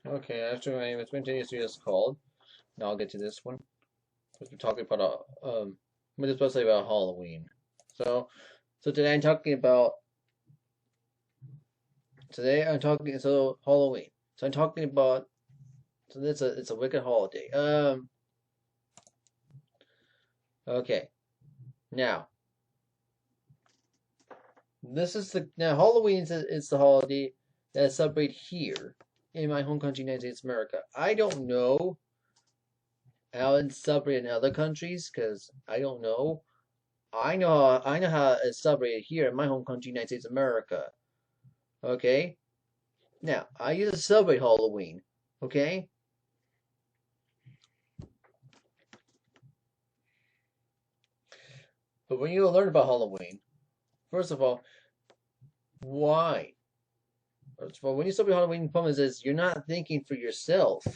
Okay, after my it's been days is called. Now I'll get to this one. Because we're talking about we're especially about Halloween. So today I'm talking about Halloween. So I'm talking about it's a wicked holiday. Okay. Now now Halloween is the holiday that is celebrated here in my home country, United States of America. I don't know how it's celebrated in other countries because I don't know. I know how it's celebrated here in my home country, United States of America. Okay? Now, I used to celebrate Halloween. Okay? But when you learn about Halloween, first of all, why? First of all, when you celebrate Halloween, the problem is you're not thinking for yourself. The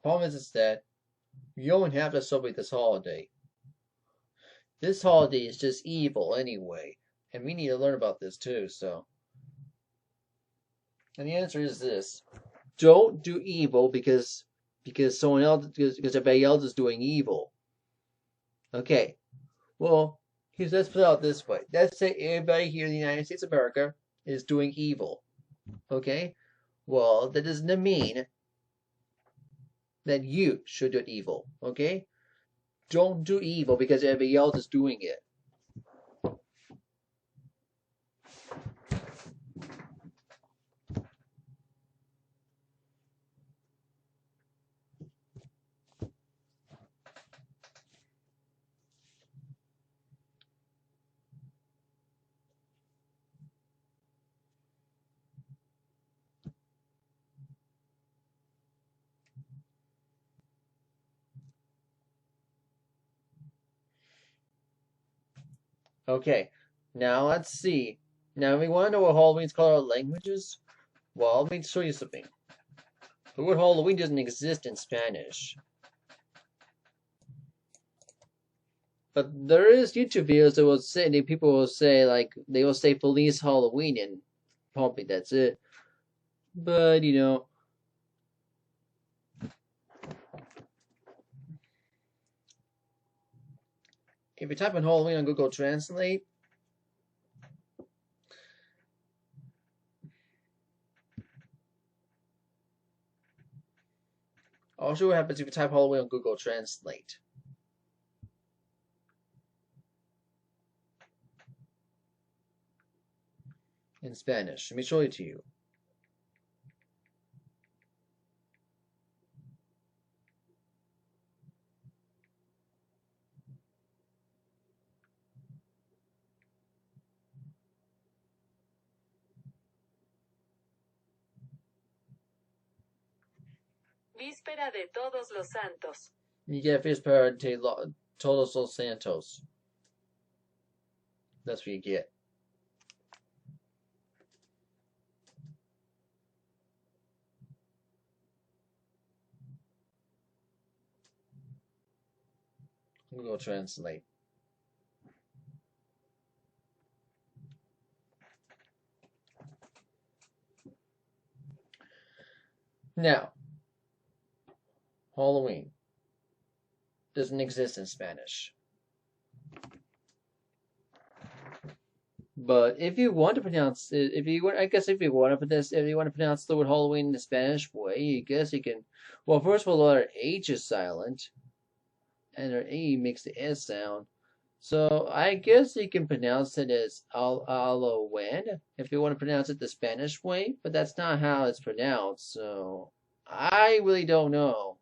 problem is that you don't have to celebrate this holiday. This holiday is just evil anyway. And we need to learn about this too, so. And the answer is this. Don't do evil because someone else because everybody else is doing evil. Okay. Well, let's put it out this way. Let's say everybody here in the United States of America is doing evil. Okay? Well, that doesn't mean that you should do evil. Okay? Don't do evil because everybody else is doing it. Okay. Now let's see. Now we want to know what Halloween's called languages. Well, let me show you something. The word Halloween doesn't exist in Spanish. But there is YouTube videos that will say people will say like they will say Feliz Halloween and probably that's it. But if you type in Halloween on Google Translate, I'll show you what happens if you type Halloween on Google Translate in Spanish. Let me show it to you. Víspera de Todos los Santos. You get Víspera de Todos los Santos. That's what you get. Google Translate. Now, Halloween doesn't exist in Spanish. But if you want to pronounce it, if you want, I guess if you want to pronounce the word Halloween in the Spanish way, I guess you can. Well, first of all, the letter H is silent, and the E makes the S sound. So I guess you can pronounce it as Halloween if you want to pronounce it the Spanish way, but that's not how it's pronounced. So I really don't know.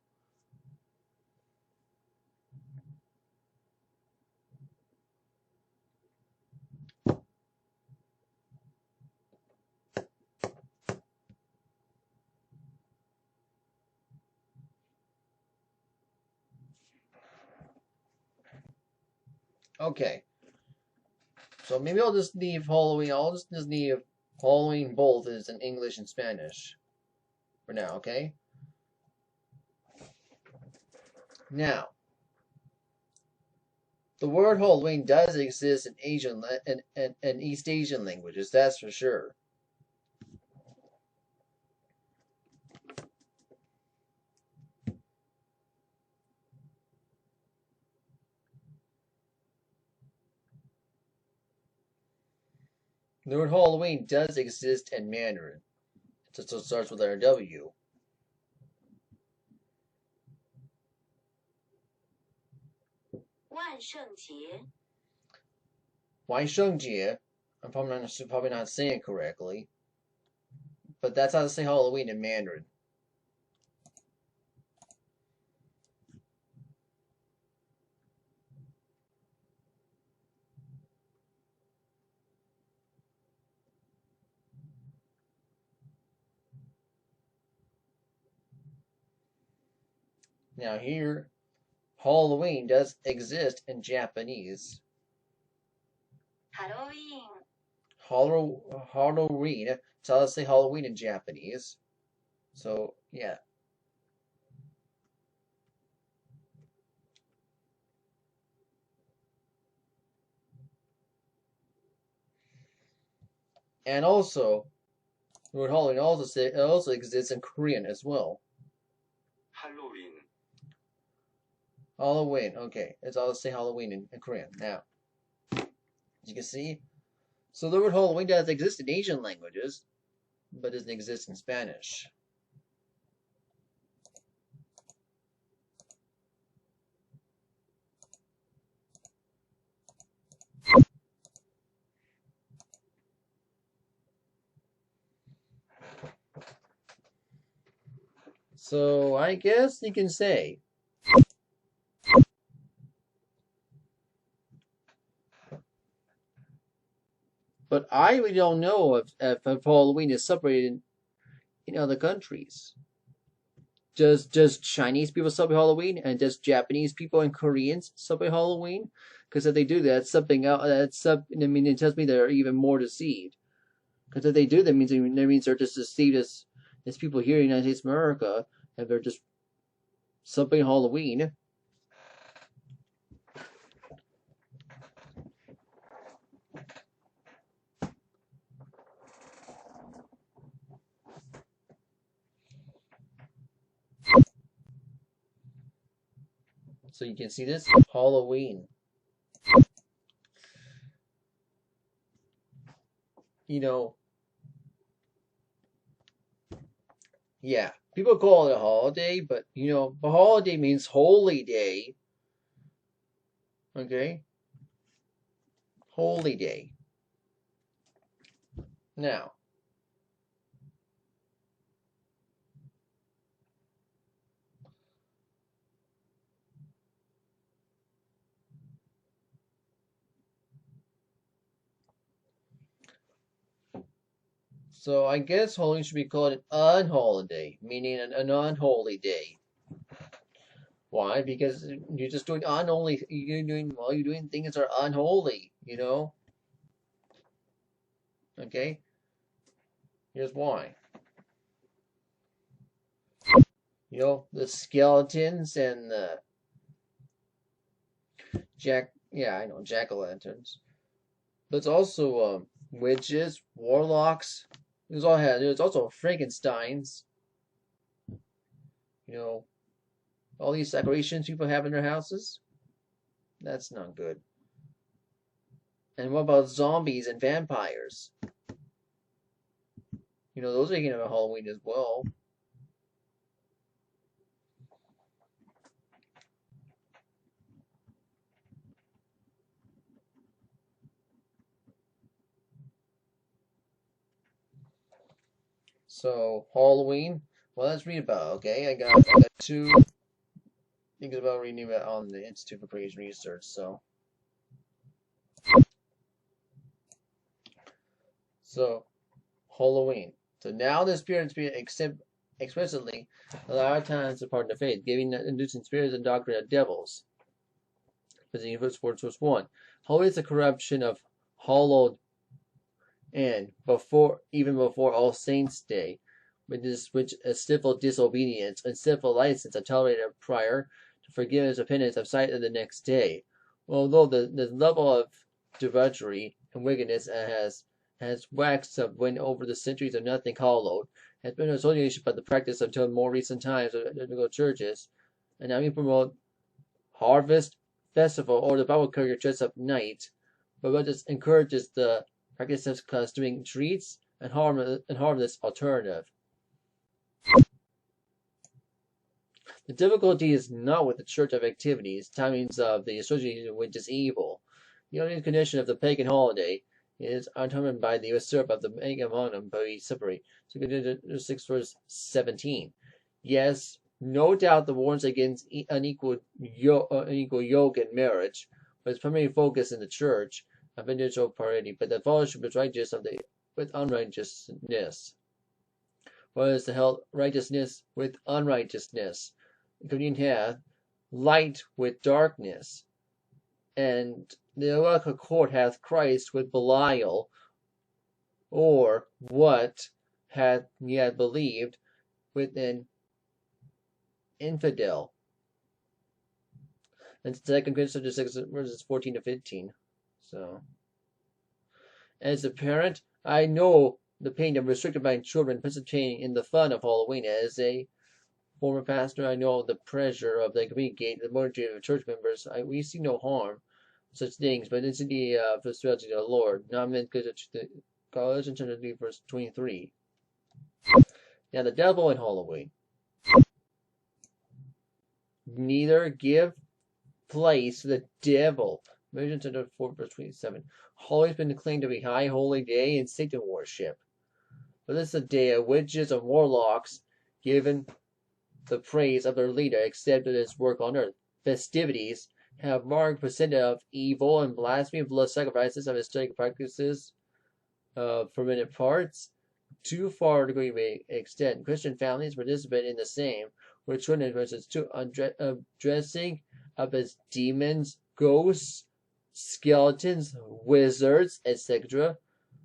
Okay. So maybe I'll just leave Halloween. I'll just leave Halloween both as in English and Spanish for now, okay? Now, The word Halloween does exist in Asian and East Asian languages, that's for sure. The word Halloween does exist in Mandarin. It starts with letter W. 万圣节 Waishengji, I'm probably not saying it correctly, but that's how to say Halloween in Mandarin. Now here, Halloween does exist in Japanese. Halloween Halloween. So let's say Halloween in Japanese. So yeah. And also, the word Halloween also exists in Korean as well. Halloween. Halloween. Okay, it's all say Halloween in Korean. Now, as you can see, so the word Halloween does exist in Asian languages, but doesn't exist in Spanish. So I guess you can say but I really don't know if Halloween is separated in other countries. Just Chinese people celebrate Halloween, and just Japanese people and Koreans celebrate Halloween? Because if they do that, it's something else. I mean, it tells me they're even more deceived. Because if they do that, means they're just deceived as people here in the United States of America, and they're just celebrating Halloween. So you can see this Halloween. You know, yeah, people call it a holiday, but you know, a holiday means holy day. Okay? Holy day. Now, so I guess Halloween should be called an unholiday, meaning an unholy day. Why? Because you're just doing unholy. You're doing things that are unholy. You know. Okay. Here's why. You know, the skeletons and the jack-o'-lanterns. But it's also witches, warlocks. There's also Frankensteins. You know, all these decorations people have in their houses. That's not good. And what about zombies and vampires? You know, those are getting about Halloween as well. So Halloween. Well, let's read about. Okay, I got 2 things about reading about on the Institute for Praise Research. So Halloween. So now this period is being explicitly a lot of times a part of the faith, giving inducing spirits and doctrine of devils. Visiting first words was 1. Halloween is a corruption of hallowed and even before All Saints' Day, which a civil disobedience and civil license are tolerated prior to forgiveness of penance of sight of the next day. although the level of debauchery and wickedness has waxed when over the centuries of nothing hallowed, has been associated by the practice until more recent times of the churches, and now we promote harvest festival or the Bible career dress up night, but what just encourages the practice of doing treats and harmless alternative. The difficulty is not with the church of activities, timings of the association with is evil. The only condition of the pagan holiday is determined by the usurp of the pagan among them, but we separate. So 6 verse 17. Yes, no doubt the warns against unequal yoke in marriage, but its primary focus in the church of individual parity, but the fellowship is righteous with unrighteousness. What is the hell righteousness with unrighteousness? Communion hath light with darkness, and the elect accord hath Christ with Belial, or what hath yet believed with an infidel. And 2 Corinthians 6 verses 14 to 15. So, as a parent, I know the pain of restricting my children participating in the fun of Halloween. As a former pastor, I know the pressure of the communicate the multitude of church members. We see no harm in such things, but it's the spirituality of the Lord, not meant because it's the Galatians chapter 3 verse 23. Now the devil and Halloween. Neither give place to the devil. Ephesians chapter 4 verse 27. Halloween has been claimed to be high holy day and Satan worship. But this is a day of witches and warlocks given the praise of their leader, accepted his work on earth. Festivities have marked percent of evil and blasphemy, blood sacrifices of historic practices, fermented parts, too far to go extent. Christian families participate in the same, with children versus to dressing up as demons, ghosts, skeletons, wizards, etc.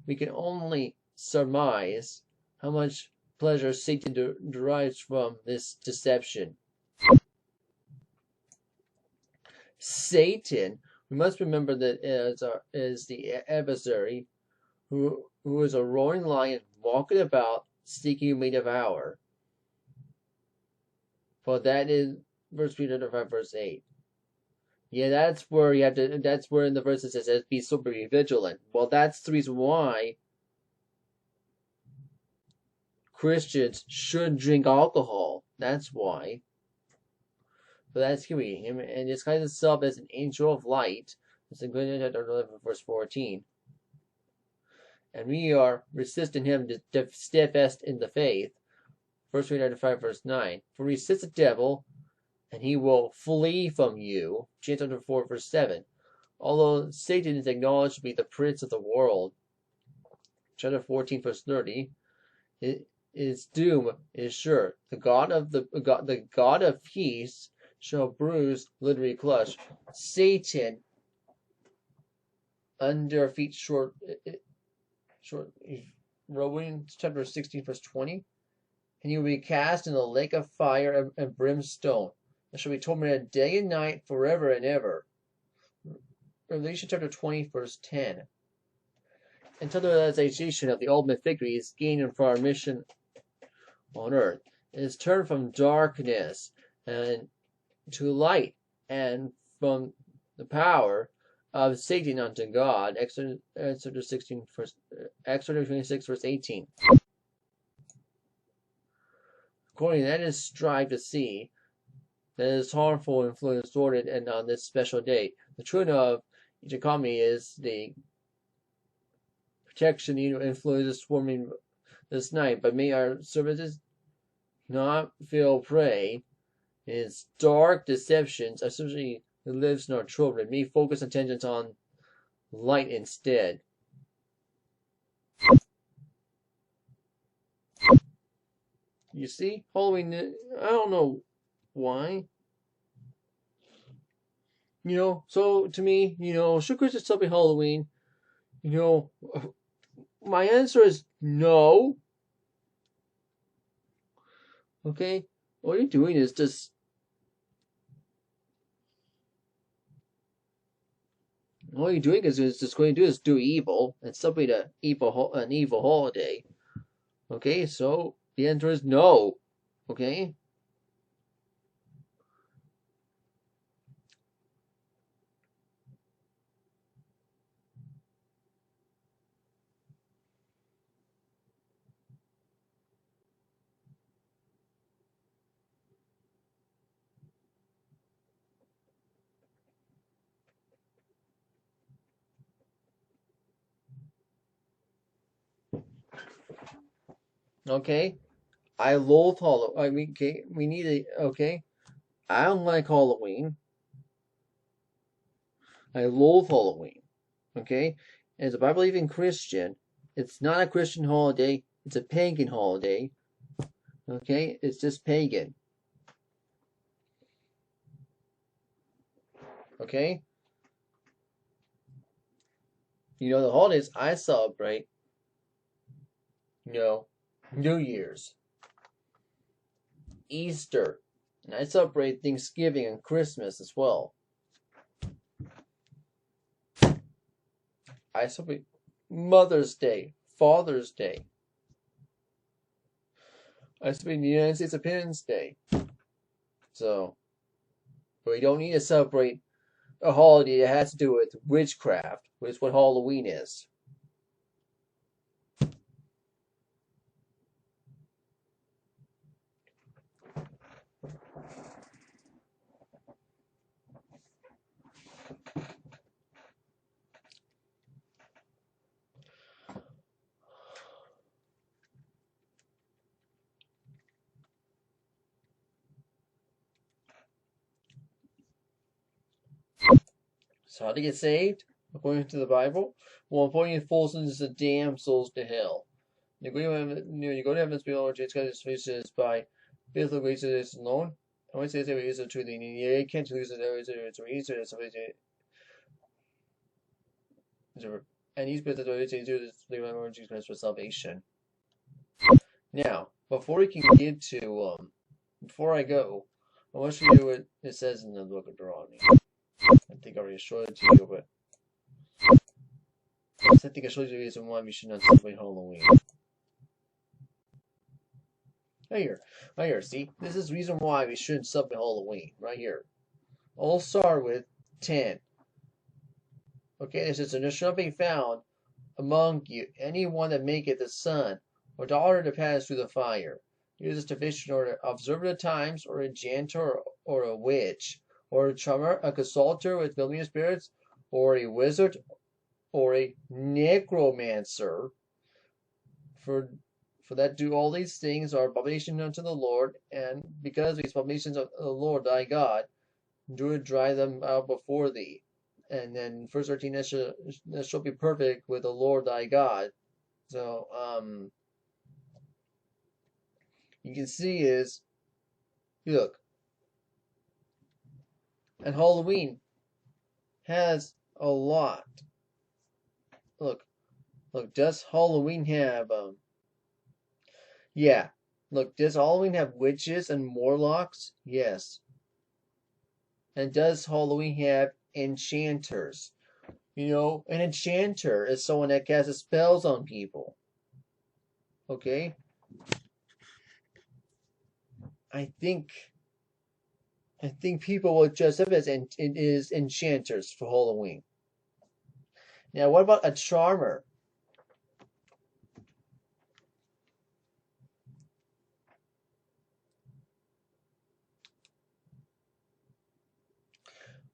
We can only surmise how much pleasure Satan derives from this deception. Satan, we must remember that is the adversary who is a roaring lion walking about seeking whom may devour. For that is verse 305 verse 8. Yeah, that's where you have to. That's where in the verses it says, "Be sober, be vigilant." Well, that's the reason why Christians should drink alcohol. That's why. But that's giving him and disguise himself as an angel of light. It's in Corinthians chapter 11, verse 14. And we are resisting him to steadfast in the faith. 1 Corinthians 5, verse 9. For resist the devil, and he will flee from you. James chapter 4, verse 7. Although Satan is acknowledged to be the prince of the world, chapter 14, verse 30, his doom is sure. The God of peace shall bruise, literally crush, Satan under feet short. Romans chapter 16, verse 20. And he will be cast in the lake of fire and brimstone, and shall be tormented day and night forever and ever. Revelation chapter 20, verse 10. Until the realization of the ultimate victory is gained for our mission on earth, it is turned from darkness and to light, and from the power of Satan unto God. Exodus 26, verse 18. According, that is strive to see that is harmful influence thwarted and on this special day. The truth of economy is the protection influences swarming this night, but may our services not feel prey. Its dark deceptions, especially that lives in our children, may focus attention on light instead. You see, Halloween, I don't know why. So to me, should Christians celebrate Halloween? My answer is no. Okay? All you're doing is just All you're doing is just going to do is do evil and celebrate an evil holiday. Okay, so the answer is no. Okay. Okay. I loathe Halloween. I mean, okay, we need a, okay. I don't like Halloween. I loathe Halloween. Okay? As a Bible believing Christian, it's not a Christian holiday, it's a pagan holiday. Okay? It's just pagan. Okay? You know, the holidays I celebrate, you know, New Year's, Easter, and I celebrate Thanksgiving and Christmas as well. I celebrate Mother's Day, Father's Day. I celebrate the United States Independence Day. So, but we don't need to celebrate a holiday that has to do with witchcraft, which is what Halloween is. So how to get saved? According to the Bible? Well, appointing fools and damn souls to hell. You go to heaven by Lord Jesus Christ, faces by faithful grace is alone. I want to say that it is a truth. You can't lose it. There is a reason. And he's better to do this Lord Jesus Christ for salvation. Now, before we can get to before I go, I want to show you what it says in the book of Deuteronomy. I think I already showed it to you, but I think I showed you the reason why we should not celebrate Halloween. Right here, see? This is the reason why we shouldn't celebrate Halloween, right here. I'll start with 10. Okay, it says, "And there shall be found among you anyone that maketh a son or daughter to pass through the fire, uses division or to observe the times, or a enchanter, or a witch, or a charmer, a consulter with familiar spirits, or a wizard, or a necromancer, for that do all these things are abomination unto the Lord, and because these abominations of the Lord thy God, do it drive them out before thee." And then verse 13, that shall be perfect with the Lord thy God. So, you can see is, look, and Halloween has a lot. Look, does Halloween have, yeah, look, does Halloween have witches and warlocks? Yes. And does Halloween have enchanters? You know, an enchanter is someone that casts spells on people. Okay? I think people will dress up as enchanters for Halloween. Now, what about a charmer?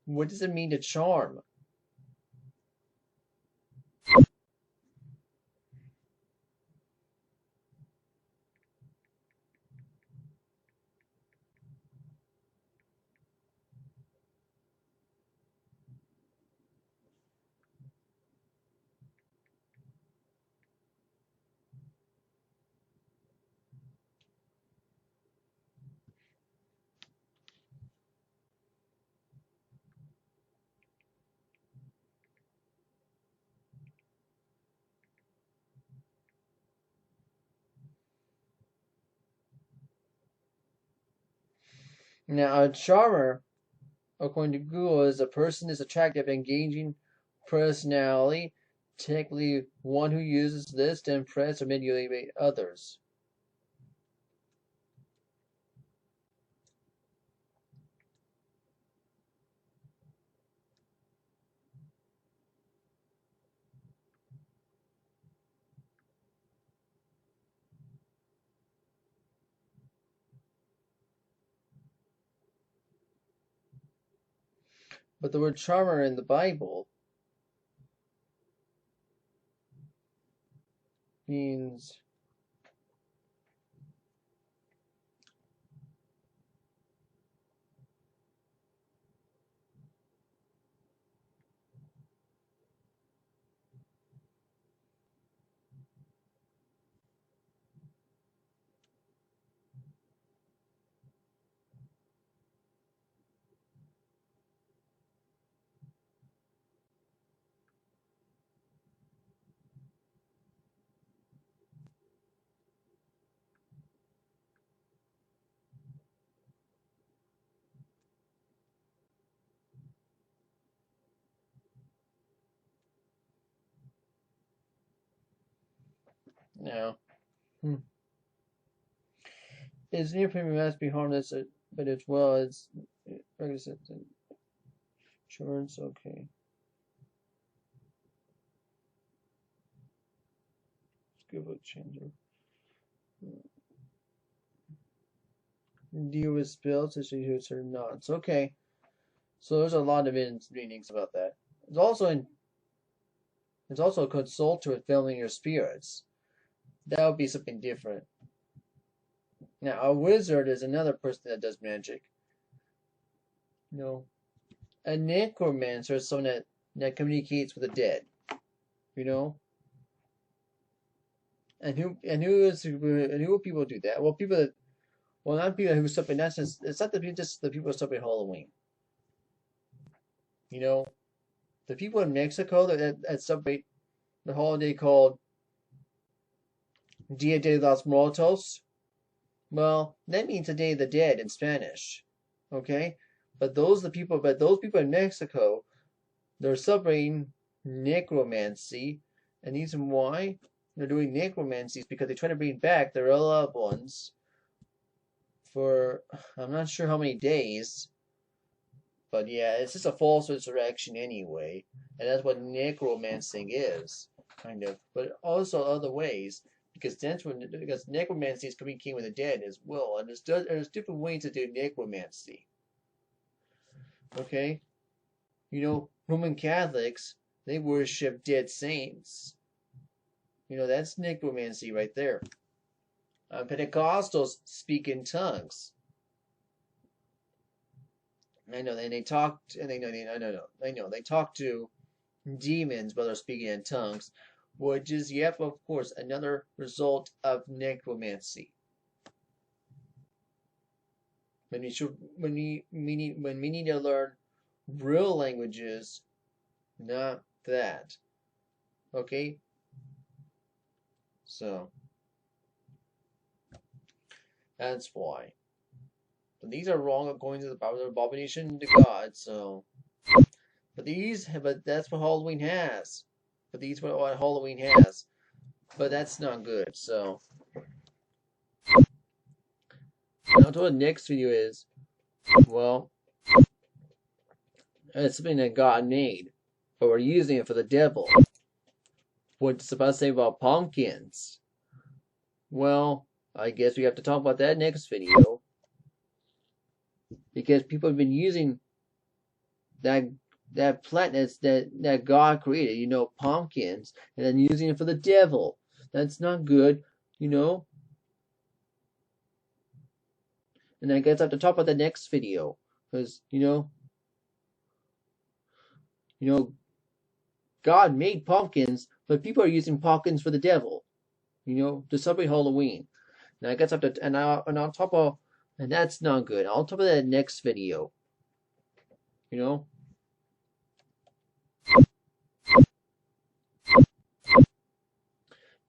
What does it mean to charm? Now, a charmer, according to Google, is a person is attractive, engaging, personality, technically one who uses this to impress or manipulate others. But the word charmer in the Bible means now. It's near premium must be harmless, but as well as insurance. Okay. Give a changer. Deal with spells, especially who certain knots. Okay. So there's a lot of meanings about that. It's also a consulter with familiar spirits. That would be something different. Now a wizard is another person that does magic. A necromancer is someone that communicates with the dead. And who people do that? Well, not people who celebrate. It's not just the people who celebrate Halloween. The people in Mexico that celebrate the holiday called Dia de los Muertos. Well, that means the Day of the Dead in Spanish. Okay, but those people in Mexico, they're celebrating necromancy, and the reason why they're doing necromancy is because they try to bring back their loved ones for I'm not sure how many days, but yeah, it's just a false resurrection anyway, and that's what necromancing is, kind of. But also other ways, because necromancy is communicating with the dead as well, and there's different ways to do necromancy. Okay, Roman Catholics, they worship dead saints. That's necromancy right there. Pentecostals speak in tongues. I know, and they talk to demons, but they're speaking in tongues, which is, of course, another result of necromancy. When we need to learn real languages, not that. Okay? So that's why. But these are wrong according to the abomination to God, so but that's what Halloween has. But that's not good, so now to the next video is, well, it's something that God made, but we're using it for the devil. What's it supposed to say about pumpkins? Well, I guess we have to talk about that next video. Because people have been using that plant that God created, pumpkins, and then using it for the devil. That's not good, And I guess I have to talk about the next video, because God made pumpkins, but people are using pumpkins for the devil, to celebrate Halloween. And I guess I have to, and on top of, and that's not good. I'll talk about that next video,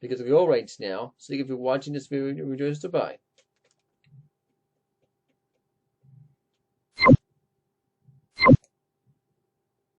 Because we go right now. So if you're watching this video, just bye.